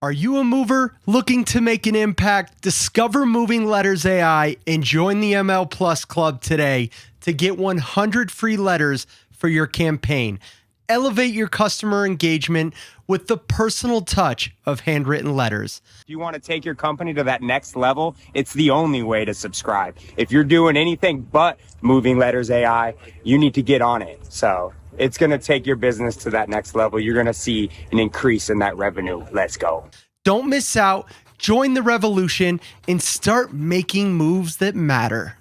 Are you a mover looking to make an impact? Discover MovingLetters.ai and join the ML+Club today to get 100 free letters for your campaign. Elevate your customer engagement with the personal touch of handwritten letters. If you want to take your company to that next level, it's the only way to subscribe. If you're doing anything but MovingLetters.ai, you need to get on it. So it's going to take your business to that next level. You're going to see an increase in that revenue. Let's go. Don't miss out. Join the revolution and start making moves that matter.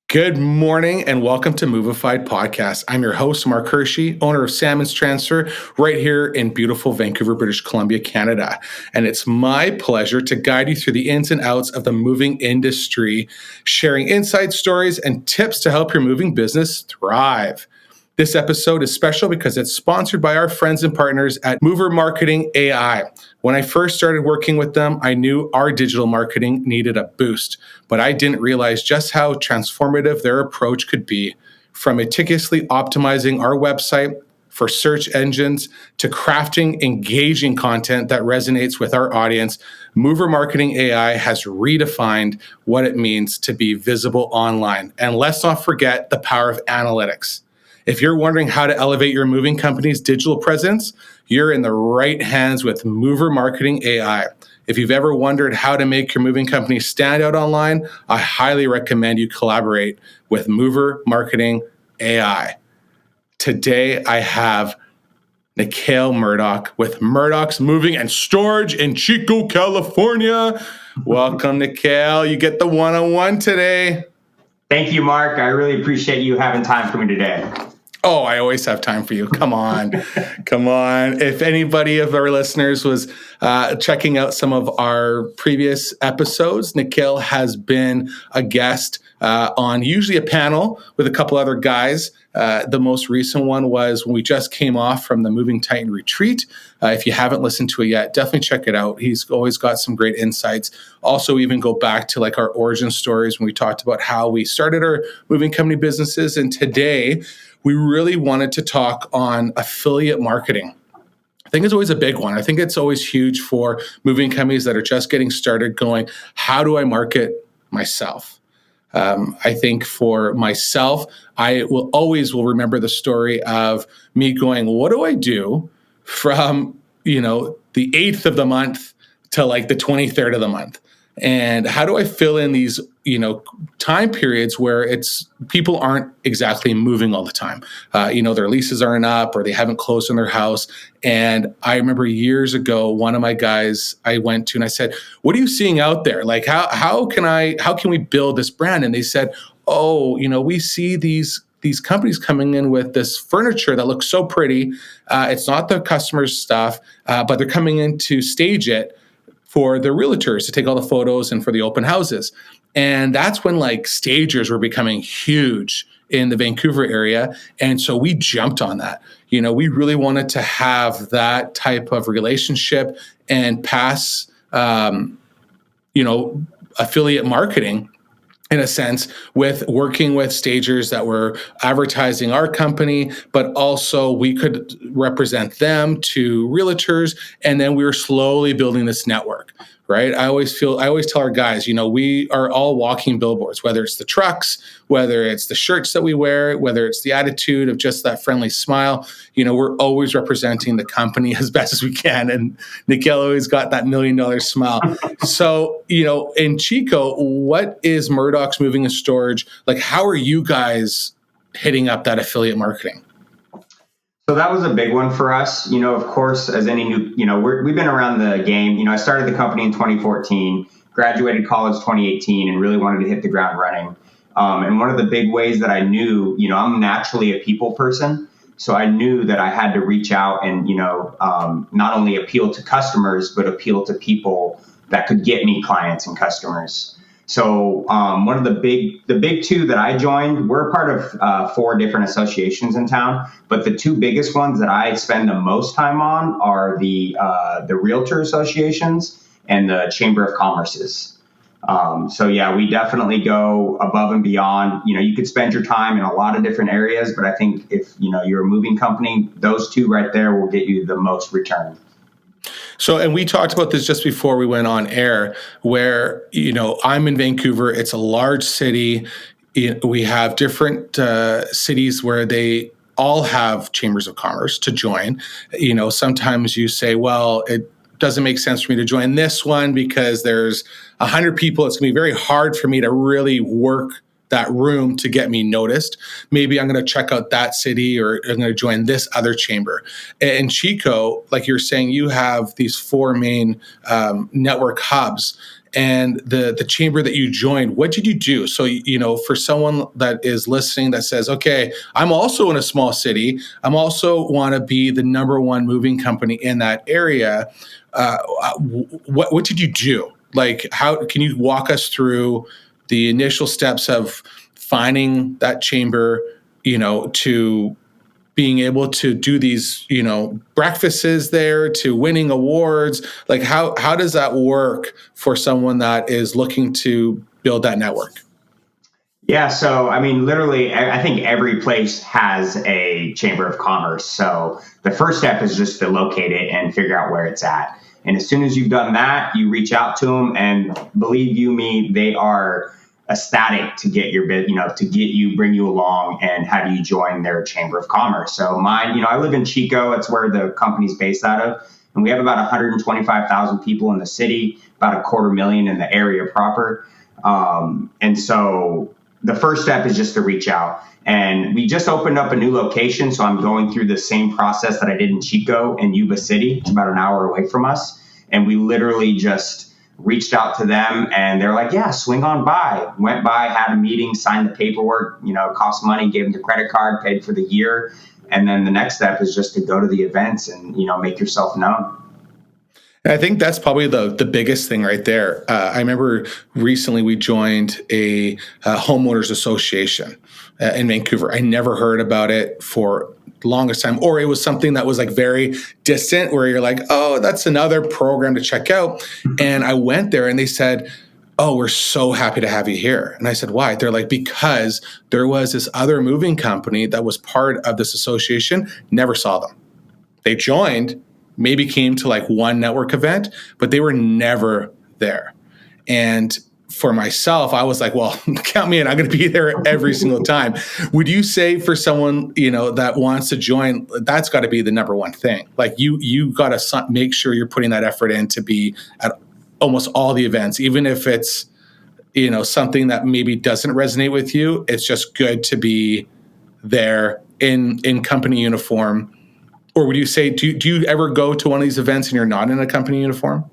Good morning and welcome to Movified Podcast. I'm your host, Mark Hershey, owner of Salmon's Transfer right here in beautiful Vancouver, British Columbia, Canada. And it's my pleasure to guide you through the ins and outs of the moving industry, sharing insight stories and tips to help your moving business thrive. This episode is special because it's sponsored by our friends and partners at Mover Marketing AI. When I first started working with them, I knew our digital marketing needed a boost, but I didn't realize just how transformative their approach could be. From meticulously optimizing our website for search engines to crafting engaging content that resonates with our audience, Mover Marketing AI has redefined what it means to be visible online. And let's not forget the power of analytics. If you're wondering how to elevate your moving company's digital presence, you're in the right hands with Mover Marketing AI. If you've ever wondered how to make your moving company stand out online, I highly recommend you collaborate with Mover Marketing AI. Today, I have Nikhil Murdoch with Murdoch's Moving and Storage in Chico, California. Welcome, Nikhil. You get the one-on-one today. Thank you, Mark. I really appreciate you having time for me today. Oh, I always have time for you. Come on. Come on. If anybody of our listeners was checking out some of our previous episodes, Nikhil has been a guest on usually a panel with a couple other guys. The most recent one was when we just came off from the Moving Titan retreat. If you haven't listened to it yet, definitely check it out. He's always got some great insights. Also, even go back to like our origin stories when we talked about how we started our moving company businesses. And today, we really wanted to talk on affiliate marketing. I think it's always a big one. I think it's always huge for moving companies that are just getting started going, how do I market myself? I think for myself, I will always remember the story of me going, what do I do from, the 8th of the month to like the 23rd of the month? And how do I fill in these, time periods where people aren't exactly moving all the time? Their leases aren't up or they haven't closed on their house. And I remember years ago, one of my guys I went to and I said, what are you seeing out there? Like, how can we build this brand? And they said, we see these companies coming in with this furniture that looks so pretty. It's not the customer's stuff, but they're coming in to stage it for the realtors to take all the photos and for the open houses. And that's when like stagers were becoming huge in the Vancouver area. And so we jumped on that. We really wanted to have that type of relationship and pass, affiliate marketing in a sense, with working with stagers that were advertising our company, but also we could represent them to realtors. And then we were slowly building this network, right? I always tell our guys, we are all walking billboards, whether it's the trucks, whether it's the shirts that we wear, whether it's the attitude of just that friendly smile, we're always representing the company as best as we can. And Nikhil always got that $1 million smile. So, in Chico, what is Murdoch's Moving and Storage? Like, how are you guys hitting up that affiliate marketing? So that was a big one for us. Of course, as any new, we've been around the game. I started the company in 2014, graduated college 2018, and really wanted to hit the ground running. And one of the big ways that I knew, I'm naturally a people person. So I knew that I had to reach out and, not only appeal to customers, but appeal to people that could get me clients and customers. So one of the big two that I joined, we're a part of 4 different associations in town, but the 2 biggest ones that I spend the most time on are the Realtor Associations and the Chamber of Commerce's. So yeah, we definitely go above and beyond. You could spend your time in a lot of different areas, but I think if you're a moving company, those 2 right there will get you the most return. So, and we talked about this just before we went on air, where, I'm in Vancouver. It's a large city. We have different cities where they all have chambers of commerce to join. Sometimes you say, well, it doesn't make sense for me to join this one because there's 100 people. It's going to be very hard for me to really work that room to get me noticed. Maybe I'm going to check out that city, or I'm going to join this other chamber. And Chico, like you're saying, you have these 4 main network hubs. And the chamber that you joined, what did you do? So, for someone that is listening that says, okay, I'm also in a small city, I'm also want to be the number one moving company in that area. What did you do? Like, how can you walk us through the initial steps of finding that chamber, to being able to do these, breakfasts there, to winning awards? Like, how does that work for someone that is looking to build that network? Yeah, so I mean, literally, I think every place has a chamber of commerce. So the first step is just to locate it and figure out where it's at. And as soon as you've done that, you reach out to them, and believe you me, they are ecstatic to get your bid, to get you, bring you along, and have you join their chamber of commerce. So mine, I live in Chico. It's where the company's based out of, and we have about 125,000 people in the city, about 250,000 in the area proper. And so the first step is just to reach out. And we just opened up a new location, so I'm going through the same process that I did in Chico and Yuba City. It's about an hour away from us. And we literally just reached out to them, and they're like, yeah, swing on by. Went by, had a meeting, signed the paperwork, it cost money, gave them the credit card, paid for the year. And then the next step is just to go to the events and, make yourself known. And I think that's probably the biggest thing right there. I remember recently we joined a homeowners association in Vancouver. I never heard about it for the longest time, or it was something that was like very distant, where you're like, oh, that's another program to check out. And I went there and they said, oh, we're so happy to have you here. And I said, why? They're like, because there was this other moving company that was part of this association, never saw them. They joined, maybe came to like one network event, but they were never there. And for myself, I was like, well, count me in. I'm going to be there every single time. Would you say for someone, that wants to join, that's got to be the number one thing? Like you got to make sure you're putting that effort in to be at almost all the events, even if it's, something that maybe doesn't resonate with you. It's just good to be there in company uniform. Or would you say, do you ever go to one of these events and you're not in a company uniform?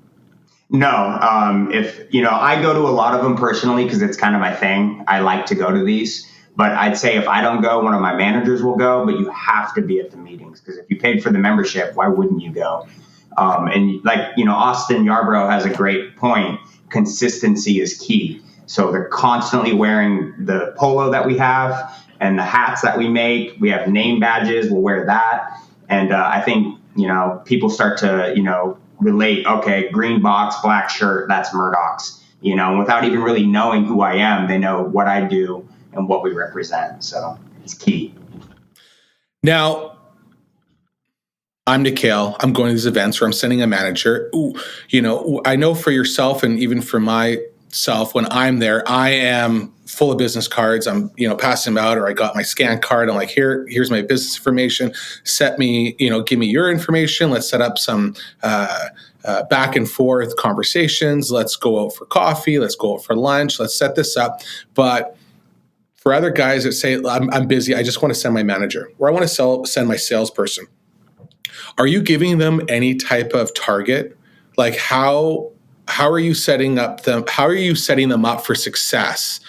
No. I go to a lot of them personally because it's kind of my thing. I like to go to these. But I'd say if I don't go, one of my managers will go, but you have to be at the meetings, because if you paid for the membership, why wouldn't you go? And Austin Yarbrough has a great point. Consistency is key. So they're constantly wearing the polo that we have and the hats that we make. We have name badges. We'll wear that. And I think, people start to, relate, okay, green box, black shirt, that's Murdoch's, without even really knowing who I am, they know what I do and what we represent. So it's key. Now, I'm Nikhil. I'm going to these events where I'm sending a manager. I know for yourself and even for myself, when I'm there, I am full of business cards. I'm, passing them out, or I got my scan card. I'm like, here's my business information. Give me your information. Let's set up some back and forth conversations. Let's go out for coffee. Let's go out for lunch. Let's set this up. But for other guys that say, I'm busy, I just want to send my manager, or I want to send my salesperson. Are you giving them any type of target? Like how are you setting them up for success,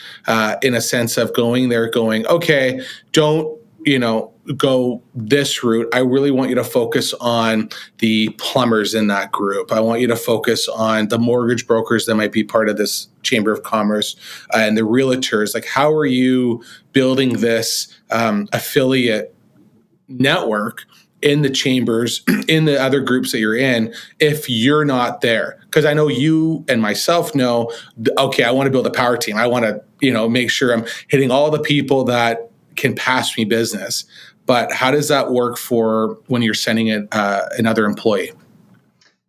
in a sense of going there, okay, don't, go this route. I really want you to focus on the plumbers in that group. I want you to focus on the mortgage brokers that might be part of this chamber of commerce, and the realtors. Like, how are you building this affiliate network in the chambers, in the other groups that you're in, if you're not there? Because I know you and myself know, okay, I want to build a power team. I want to, make sure I'm hitting all the people that can pass me business. But how does that work for when you're sending it another employee?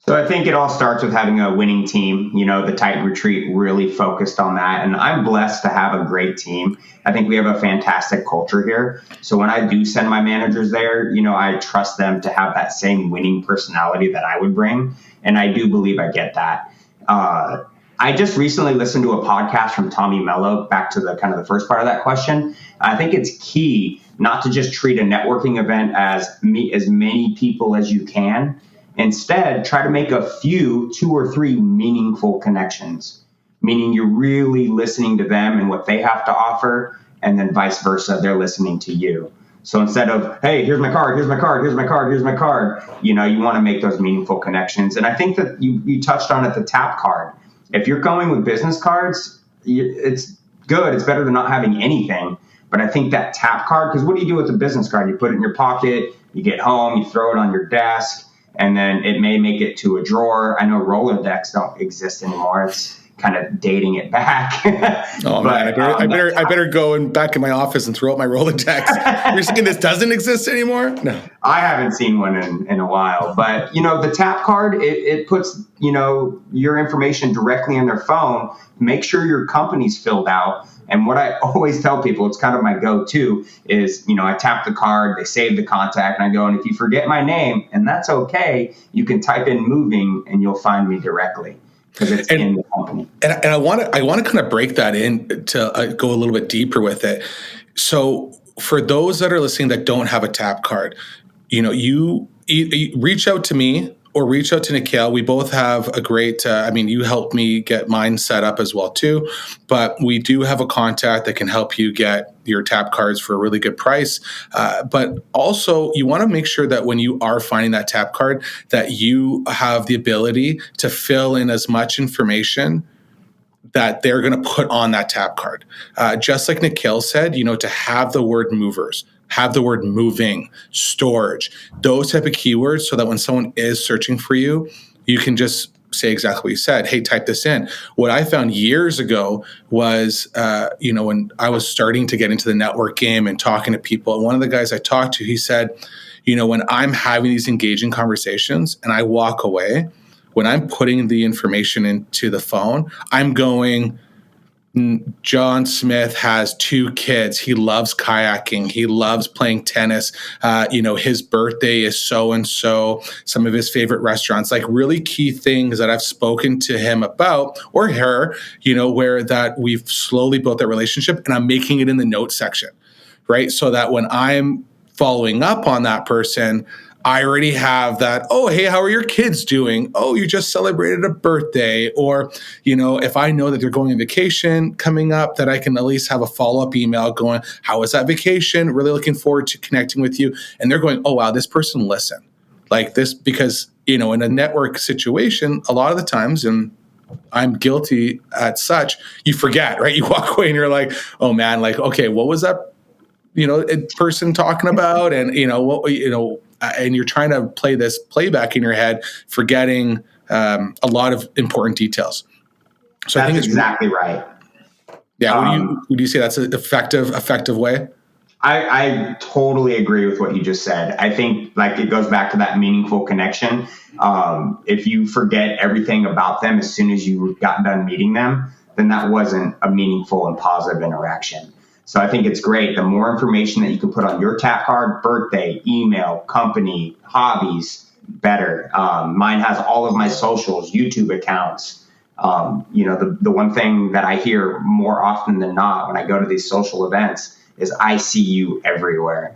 So I think it all starts with having a winning team. The Titan Retreat really focused on that. And I'm blessed to have a great team. I think we have a fantastic culture here. So when I do send my managers there, I trust them to have that same winning personality that I would bring. And I do believe I get that. I just recently listened to a podcast from Tommy Mello, back to the kind of the first part of that question. I think it's key not to just treat a networking event as many people as you can. Instead, try to make a few, 2 or 3 meaningful connections, meaning you're really listening to them and what they have to offer, and then vice versa, they're listening to you. So instead of, hey, here's my card, here's my card, here's my card, here's my card, you want to make those meaningful connections. And I think that you touched on it, the tap card. If you're going with business cards, it's good. It's better than not having anything. But I think that tap card, because what do you do with a business card? You put it in your pocket, you get home, you throw it on your desk, and then it may make it to a drawer. I know Rolodex don't exist anymore. It's kind of dating it back. Oh, man, I better go back in my office and throw out my Rolodex. You're saying this doesn't exist anymore? No. I haven't seen one in a while. But, the tap card, it puts, your information directly in their phone. Make sure your company's filled out. And what I always tell people, it's kind of my go-to, is, I tap the card, they save the contact, and I go, and if you forget my name, and that's okay, you can type in moving and you'll find me directly because it's in the company. And I want to kind of break that in to go a little bit deeper with it. So for those that are listening that don't have a tap card, you reach out to me or reach out to Nikhil. We both have a great, you helped me get mine set up as well too, but we do have a contact that can help you get your tap cards for a really good price. But also you want to make sure that when you are finding that tap card, that you have the ability to fill in as much information that they're going to put on that tap card. Just like Nikhil said, to have the word movers, have the word moving, storage, those type of keywords, so that when someone is searching for you, you can just say exactly what you said. Hey, type this in. What I found years ago was, when I was starting to get into the network game and talking to people, and one of the guys I talked to, he said, when I'm having these engaging conversations and I walk away, when I'm putting the information into the phone, I'm going, John Smith has 2 kids. He loves kayaking. He loves playing tennis. His birthday is so-and-so, some of his favorite restaurants, like really key things that I've spoken to him about or her, where that we've slowly built that relationship, and I'm making it in the notes section, right? So that when I'm following up on that person, I already have that, oh, hey, how are your kids doing? Oh, you just celebrated a birthday. Or, if I know that they're going on vacation coming up, that I can at least have a follow-up email going, how was that vacation? Really looking forward to connecting with you. And they're going, oh, wow, this person listened. Like this, because, in a network situation, a lot of the times, and I'm guilty at such, you forget, right? You walk away and you're like, oh man, like, okay, what was that, person talking about? And, and you're trying to play this playback in your head, forgetting a lot of important details. So that's I think it's exactly right. Yeah. Would you say that's an effective way? I totally agree with what you just said. I think it goes back to that meaningful connection. If you forget everything about them as soon as you got done meeting them, then that wasn't a meaningful and positive interaction. So I think it's great. The more information that you can put on your tap card, birthday, email, company, hobbies, better. Mine has all of my socials, YouTube accounts. The one thing that I hear more often than not when I go to these social events is I see you everywhere.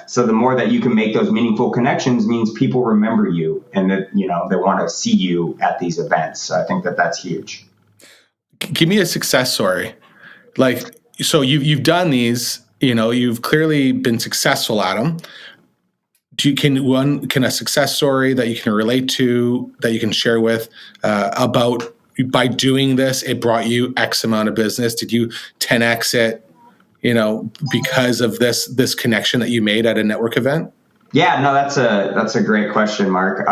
So the more that you can make those meaningful connections means people remember you and that, they want to see you at these events. So I think that that's huge. Give me a success story. So you've done these, you've clearly been successful at them. Can a success story that you can relate to, that you can share with about by doing this, it brought you X amount of business? Did you 10X it, because of this connection that you made at a network event? Yeah, no, that's a great question, Mark.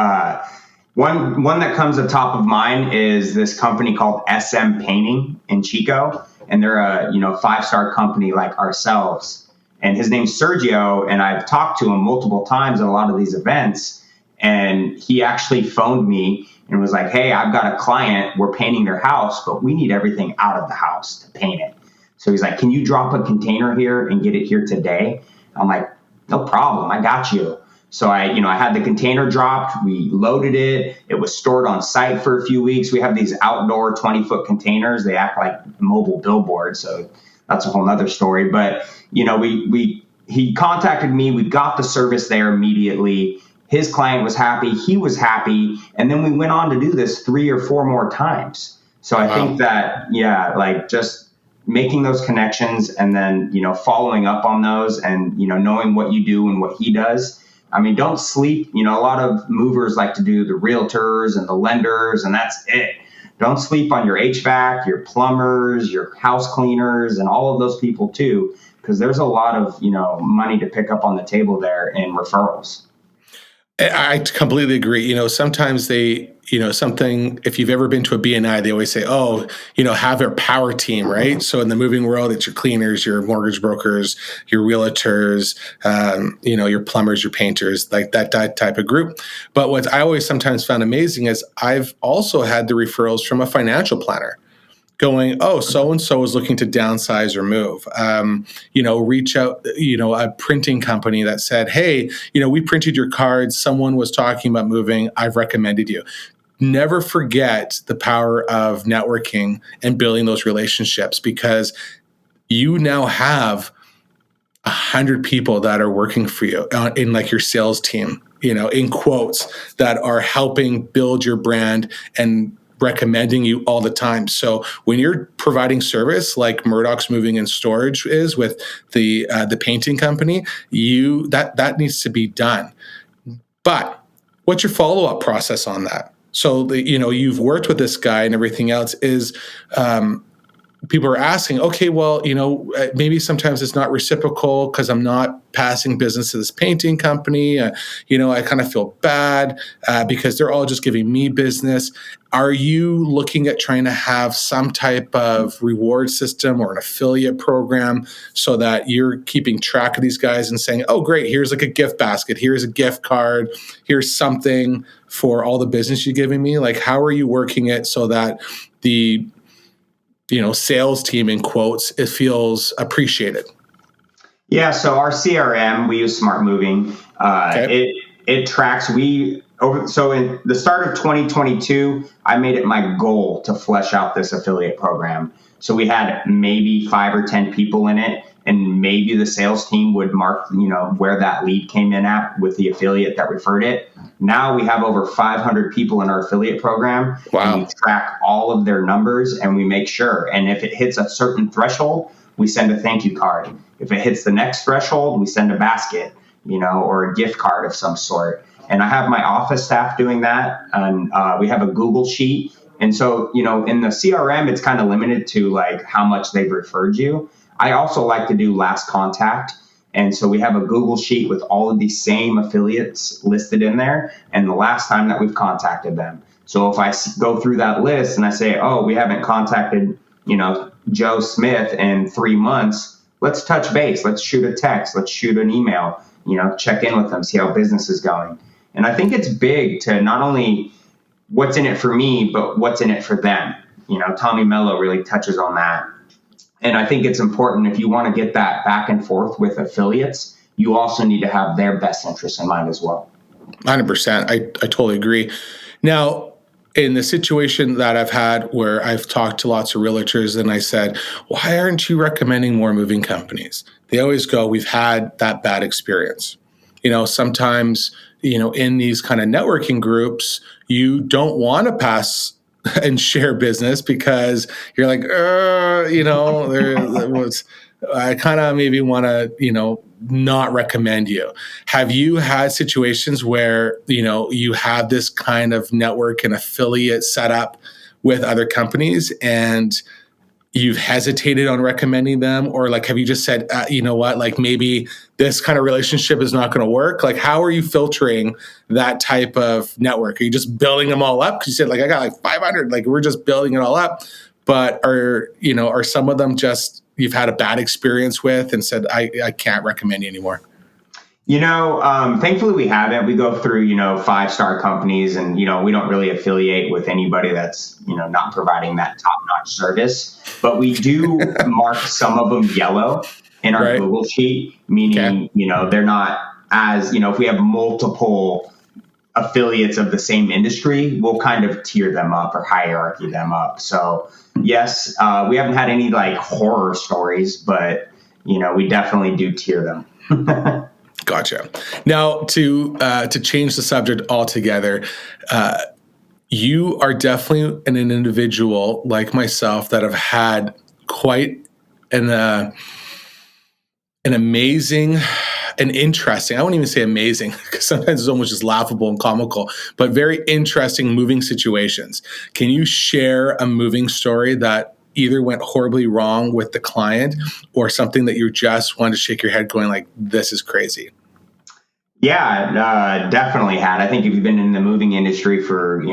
One that comes at top of mind is this company called SM Painting in Chico. And they're a 5-star company like ourselves. And his name's Sergio, and I've talked to him multiple times at a lot of these events. And he actually phoned me and was like, hey, I've got a client, we're painting their house, but we need everything out of the house to paint it. So he's like, can you drop a container here and get it here today? I'm like, no problem, I got you. So I had the container dropped, we loaded it, it was stored on site for a few weeks. We have these outdoor 20-foot containers, they act like mobile billboards, so that's a whole nother story. But he contacted me, we got the service there immediately. His client was happy, he was happy, and then we went on to do this 3 or 4 more times. So I think that, just making those connections and then, following up on those and, knowing what you do and what he does. I mean, don't sleep. A lot of movers like to do the realtors and the lenders, and that's it. Don't sleep on your HVAC, your plumbers, your house cleaners, and all of those people too, because there's a lot of, money to pick up on the table there in referrals. I completely agree. Sometimes something, if you've ever been to a BNI, they always say, have their power team, right? So in the moving world, it's your cleaners, your mortgage brokers, your realtors, your plumbers, your painters, like that type of group. But what I always sometimes found amazing is I've also had the referrals from a financial planner going, so-and-so is looking to downsize or move. Reach out, a printing company that said, hey, we printed your cards. Someone was talking about moving. I've recommended you. Never forget the power of networking and building those relationships, because you now have 100 people that are working for you in like your sales team, in quotes, that are helping build your brand and recommending you all the time. So when you're providing service like Murdoch's Moving and Storage is with the painting company, that needs to be done. But what's your follow-up process on that? So you've worked with this guy and everything else is people are asking, okay, well, maybe sometimes it's not reciprocal because I'm not passing business to this painting company. I kind of feel bad because they're all just giving me business. Are you looking at trying to have some type of reward system or an affiliate program so that you're keeping track of these guys and saying, oh, great, here's like a gift basket, here's a gift card, here's something for all the business you're giving me? Like, how are you working it so that the sales team, in quotes, it feels appreciated? Yeah, so our CRM, we use Smart Moving. Okay. It tracks. So in the start of 2022, I made it my goal to flesh out this affiliate program. So we had maybe 5 or 10 people in it, and maybe the sales team would mark, where that lead came in at with the affiliate that referred it. Now we have over 500 people in our affiliate program. Wow. And we track all of their numbers and we make sure. And if it hits a certain threshold, we send a thank you card. If it hits the next threshold, we send a basket, or a gift card of some sort. And I have my office staff doing that. And we have a Google sheet. And so, in the CRM, it's kind of limited to like how much they've referred you. I also like to do last contact. And so we have a Google sheet with all of these same affiliates listed in there and the last time that we've contacted them. So if I go through that list and I say, oh, we haven't contacted, Joe Smith in 3 months, let's touch base. Let's shoot a text. Let's shoot an email, check in with them, see how business is going. And I think it's big to not only what's in it for me, but what's in it for them. Tommy Mello really touches on that. And I think it's important, if you want to get that back and forth with affiliates, you also need to have their best interests in mind as well. 100%. I totally agree. Now, in the situation that I've had where I've talked to lots of realtors and I said, why aren't you recommending more moving companies? They always go, we've had that bad experience. Sometimes, in these kind of networking groups, you don't want to pass and share business because you're like, I kind of maybe want to, not recommend you. Have you had situations where, you have this kind of network and affiliate set up with other companies and you've hesitated on recommending them? Or like, have you just said, you know what, like maybe this kind of relationship is not going to work? Like, how are you filtering that type of network? Are you just building them all up? Because you said, like, I got like 500, like we're just building it all up. But are some of them just you've had a bad experience with and said, I can't recommend you anymore? Thankfully we haven't. We go through, 5-star companies, and, we don't really affiliate with anybody that's, not providing that top-notch service. But we do mark some of them yellow in our Right. Google sheet, meaning, they're not as, if we have multiple affiliates of the same industry, we'll kind of tier them up or hierarchy them up. So yes, we haven't had any like horror stories, but, we definitely do tier them. Gotcha. Now, to change the subject altogether, you are definitely an individual like myself that have had quite an amazing and interesting, I won't even say amazing, because sometimes it's almost just laughable and comical, but very interesting moving situations. Can you share a moving story that either went horribly wrong with the client or something that you just wanted to shake your head going like, this is crazy? Yeah, definitely had. I think if you've been in the moving industry for,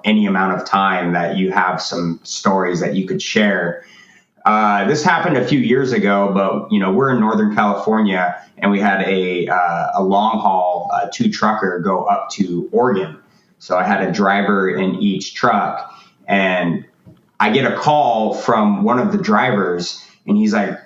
any amount of time, that you have some stories that you could share. This happened a few years ago, but, we're in Northern California, and we had a long haul 2-trucker go up to Oregon. So I had a driver in each truck, and I get a call from one of the drivers, and he's like,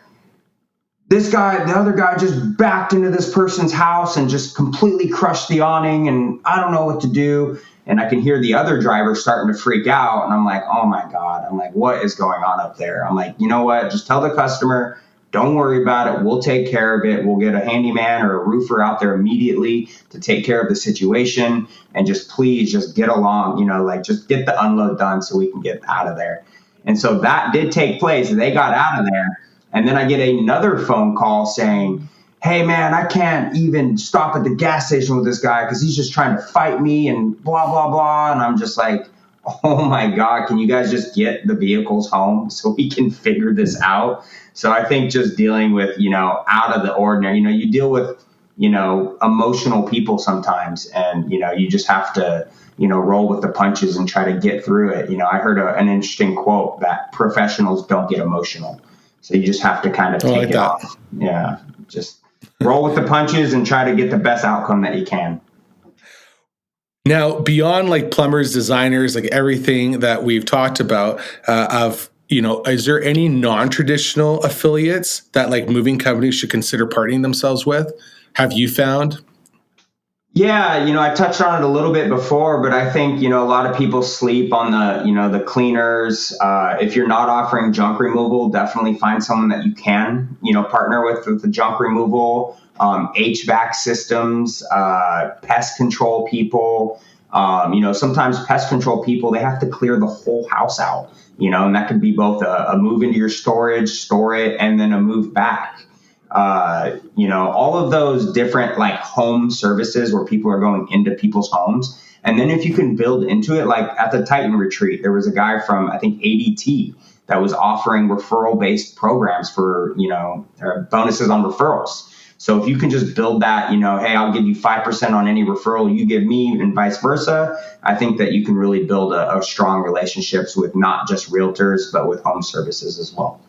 the other guy just backed into this person's house and just completely crushed the awning, and I don't know what to do. And I can hear the other driver starting to freak out. And I'm like, oh my God. I'm like, what is going on up there? I'm like, you know what? Just tell the customer, don't worry about it. We'll take care of it. We'll get a handyman or a roofer out there immediately to take care of the situation. And just please just get along, just get the unload done so we can get out of there. And so that did take place. They got out of there. And then I get another phone call saying, hey, man, I can't even stop at the gas station with this guy because he's just trying to fight me and blah, blah, blah. And I'm just like, oh, my God, can you guys just get the vehicles home so we can figure this out? So I think just dealing with, out of the ordinary, you deal with, emotional people sometimes, and, you just have to, roll with the punches and try to get through it. I heard an interesting quote that professionals don't get emotional. So you just have to kind of take it off. Yeah, just roll with the punches and try to get the best outcome that you can. Now, beyond like plumbers, designers, like everything that we've talked about, is there any non-traditional affiliates that like moving companies should consider partnering themselves with? Have you found? Yeah, I touched on it a little bit before, but I think, a lot of people sleep on the cleaners. If you're not offering junk removal, definitely find someone that you can, partner with the junk removal, HVAC systems, pest control people. Sometimes pest control people, they have to clear the whole house out, and that could be both a move into your storage, store it, and then a move back. All of those different like home services where people are going into people's homes. And then if you can build into it, like at the Titan retreat, there was a guy from, I think, ADT that was offering referral based programs for, bonuses on referrals. So if you can just build that, hey, I'll give you 5% on any referral you give me and vice versa. I think that you can really build a strong relationships with not just realtors, but with home services as well.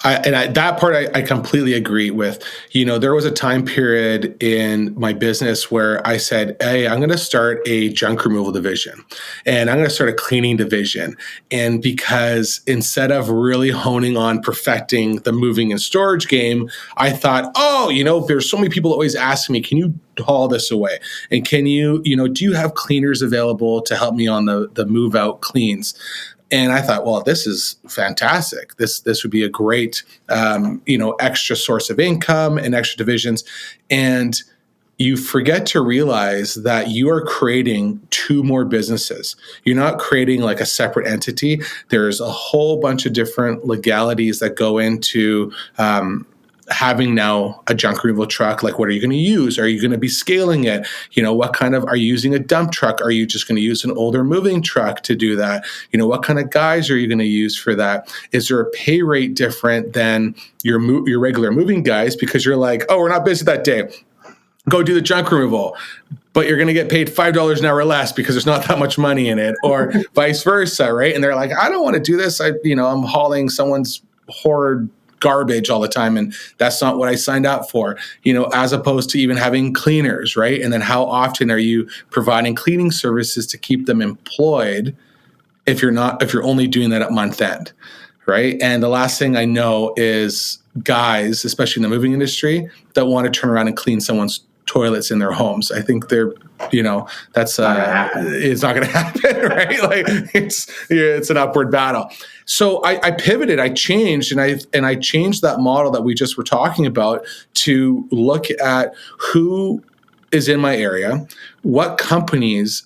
That part I completely agree with. There was a time period in my business where I said, hey, I'm going to start a junk removal division and I'm going to start a cleaning division. And because instead of really honing on perfecting the moving and storage game, I thought, there's so many people always asking me, can you haul this away? And can you, do you have cleaners available to help me on the move out cleans? And I thought, well, this is fantastic. This would be a great, extra source of income and extra divisions. And you forget to realize that you are creating 2 more businesses. You're not creating like a separate entity. There's a whole bunch of different legalities that go into having now a junk removal truck. Like, what are you going to use? Are you going to be scaling it? What kind of, are you using a dump truck? Are you just going to use an older moving truck to do that? What kind of guys are you going to use for that? Is there a pay rate different than your regular moving guys? Because you're like, oh, we're not busy that day. Go do the junk removal, but you're going to get paid $5 an hour less because there's not that much money in it, or vice versa, right? And they're like, I don't want to do this. I'm hauling someone's hoard garbage all the time. And that's not what I signed up for, as opposed to even having cleaners, right? And then how often are you providing cleaning services to keep them employed if you're only doing that at month end, right? And the last thing I know is guys, especially in the moving industry, that want to turn around and clean someone's toilets in their homes. I think they're, that's it's not going to happen, right? Like it's an upward battle. So I pivoted, I changed, and I changed that model that we just were talking about to look at who is in my area, what companies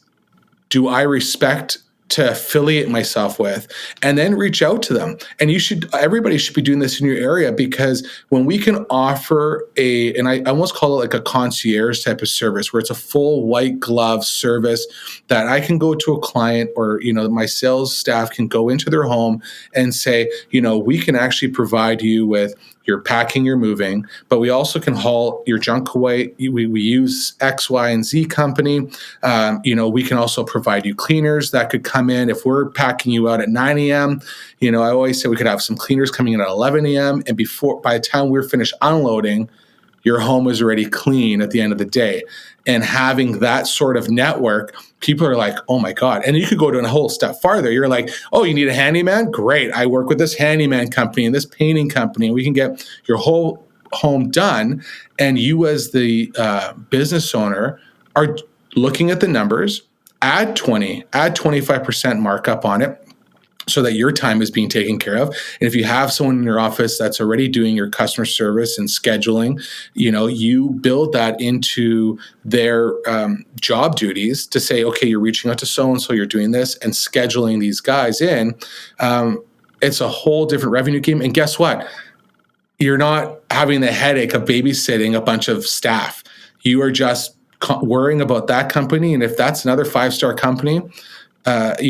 do I respect to affiliate myself with, and then reach out to them. And everybody should be doing this in your area, because when we can offer and I almost call it like a concierge type of service, where it's a full white glove service that I can go to a client, or, my sales staff can go into their home and say, we can actually provide you with your packing, your moving, but we also can haul your junk away. We use X, Y, and Z company. We can also provide you cleaners that could come in. If we're packing you out at 9 a.m., I always say we could have some cleaners coming in at 11 a.m. And by the time we're finished unloading, your home is already clean at the end of the day. And having that sort of network, people are like, oh my God. And you could go to a whole step farther. You're like, oh, you need a handyman? Great. I work with this handyman company and this painting company, and we can get your whole home done. And you, as the business owner, are looking at the numbers, add 25% markup on it, so that your time is being taken care of. And if you have someone in your office that's already doing your customer service and scheduling, you build that into their job duties to say, okay, you're reaching out to so-and-so, you're doing this, and scheduling these guys in. It's a whole different revenue game. And guess what? You're not having the headache of babysitting a bunch of staff. You are just worrying about that company. And if that's another 5-star company, that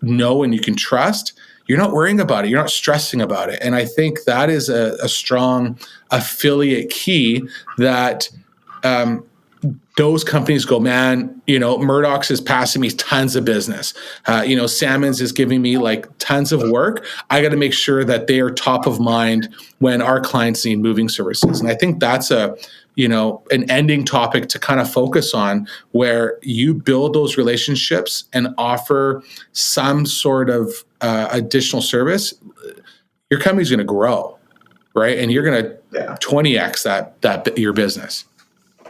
and you can trust, you're not worrying about it. You're not stressing about it. And I think that is a strong affiliate key that those companies go, man, Murdoch's is passing me tons of business. Salmon's is giving me like tons of work. I got to make sure that they are top of mind when our clients need moving services. And I think that's an ending topic to kind of focus on, where you build those relationships and offer some sort of additional service. Your company's going to grow, right? And you're going to 20x that your business.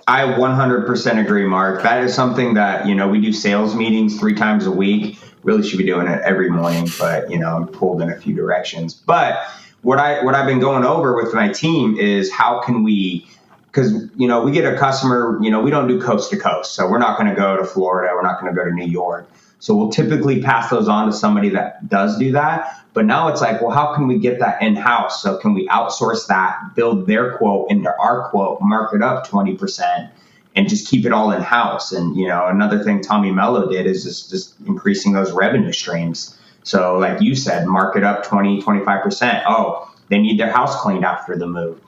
I 100% agree, Mark. That is something that, we do sales meetings 3 times a week. Really should be doing it every morning, but, I'm pulled in a few directions. But what I've been going over with my team is how can we, because, we get a customer, we don't do coast to coast. So we're not going to go to Florida. We're not going to go to New York. So we'll typically pass those on to somebody that does do that. But now it's like, well, how can we get that in-house? So can we outsource that, build their quote into our quote, mark it up 20%, and just keep it all in-house? And, another thing Tommy Mello did is just increasing those revenue streams. So like you said, mark it up 20, 25%. Oh, they need their house cleaned after the move.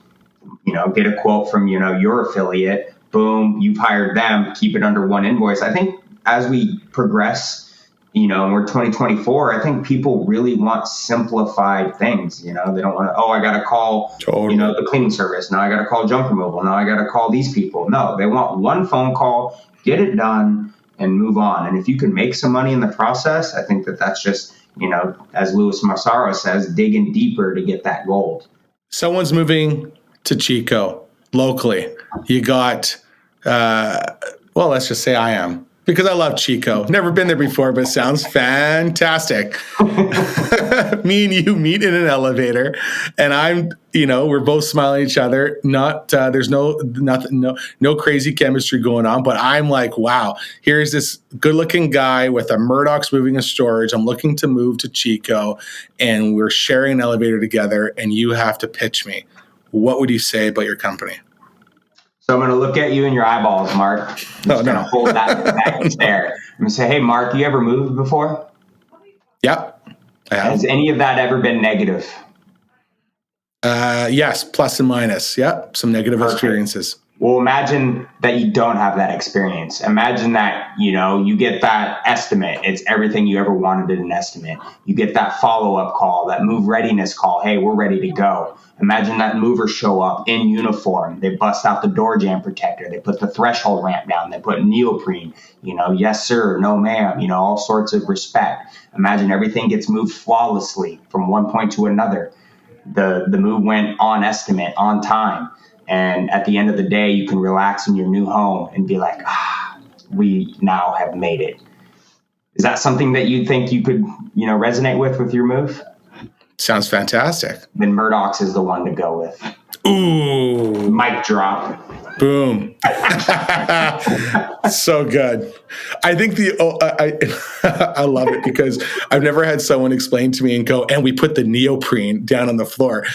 Get a quote from, your affiliate. Boom, you've hired them. Keep it under one invoice. I think as we progress, and we're 2024, I think people really want simplified things. They don't want to, I got to call, the cleaning service. Now I got to call junk removal. Now I got to call these people. No, they want one phone call, get it done, and move on. And if you can make some money in the process, I think that's just, as Louis Massaro says, digging deeper to get that gold. Someone's moving to Chico locally. You got, let's just say I am, because I love Chico. Never been there before, but it sounds fantastic. Me and you meet in an elevator, and I'm, we're both smiling at each other. There's no crazy chemistry going on, but I'm like, wow, here's this good-looking guy with a Murdoch's Moving and Storage. I'm looking to move to Chico, and we're sharing an elevator together, and you have to pitch me. What would you say about your company? So I'm going to look at you in your eyeballs, Mark. I'm just going to hold that stare. I'm going to say, hey, Mark, you ever moved before? Yep. Has any of that ever been negative? Yes, plus and minus. Yep, some negative experiences. Well, imagine that you don't have that experience. Imagine that, you get that estimate. It's everything you ever wanted in an estimate. You get that follow-up call, that move readiness call. Hey, we're ready to go. Imagine that mover show up in uniform. They bust out the door jam protector. They put the threshold ramp down. They put neoprene, yes, sir, no, ma'am, all sorts of respect. Imagine everything gets moved flawlessly from one point to another. The move went on estimate, on time. And at the end of the day, you can relax in your new home and be like, we now have made it. Is that something that you think you could, resonate with your move? Sounds fantastic. Then Murdoch's is the one to go with. Ooh. Mic drop. Boom. So good. I think I love it because I've never had someone explain to me and go, and we put the neoprene down on the floor.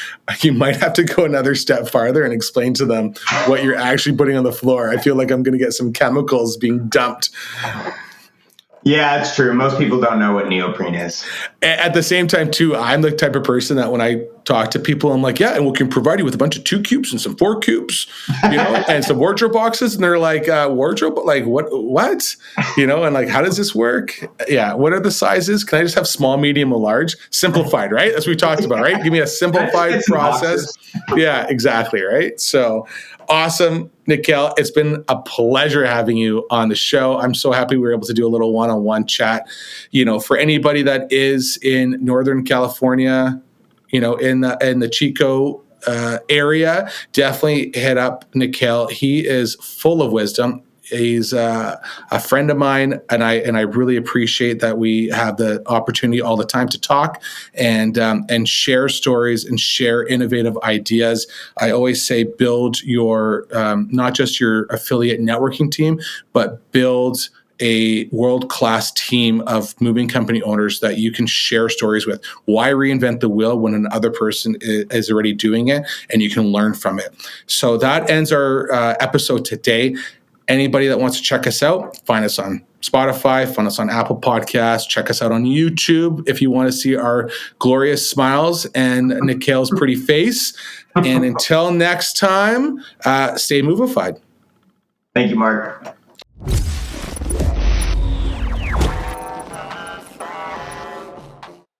You might have to go another step farther and explain to them what you're actually putting on the floor. I feel like I'm going to get some chemicals being dumped. Yeah, it's true. Most people don't know what neoprene is. At the same time, too, I'm the type of person that when I talk to people, I'm like, yeah, and we can provide you with a bunch of 2 cubes and some 4 cubes, and some wardrobe boxes. And they're like, wardrobe? Like, what? And like, how does this work? Yeah. What are the sizes? Can I just have small, medium, or large? Simplified, right? That's what we talked about, right? Give me a simplified process. Yeah, exactly, right? So awesome, Nikhil. It's been a pleasure having you on the show. I'm so happy we were able to do a little one-on-one chat. For anybody that is in Northern California, in the Chico area, definitely hit up Nikhil. He is full of wisdom. He's a friend of mine, and I really appreciate that we have the opportunity all the time to talk and share stories and share innovative ideas. I always say build your not just your affiliate networking team, but build a world-class team of moving company owners that you can share stories with. Why reinvent the wheel when another person is already doing it and you can learn from it? So that ends our episode today. Anybody that wants to check us out, find us on Spotify, find us on Apple Podcasts, check us out on YouTube if you want to see our glorious smiles and Nikhil's pretty face. And until next time, stay movified. Thank you, Mark.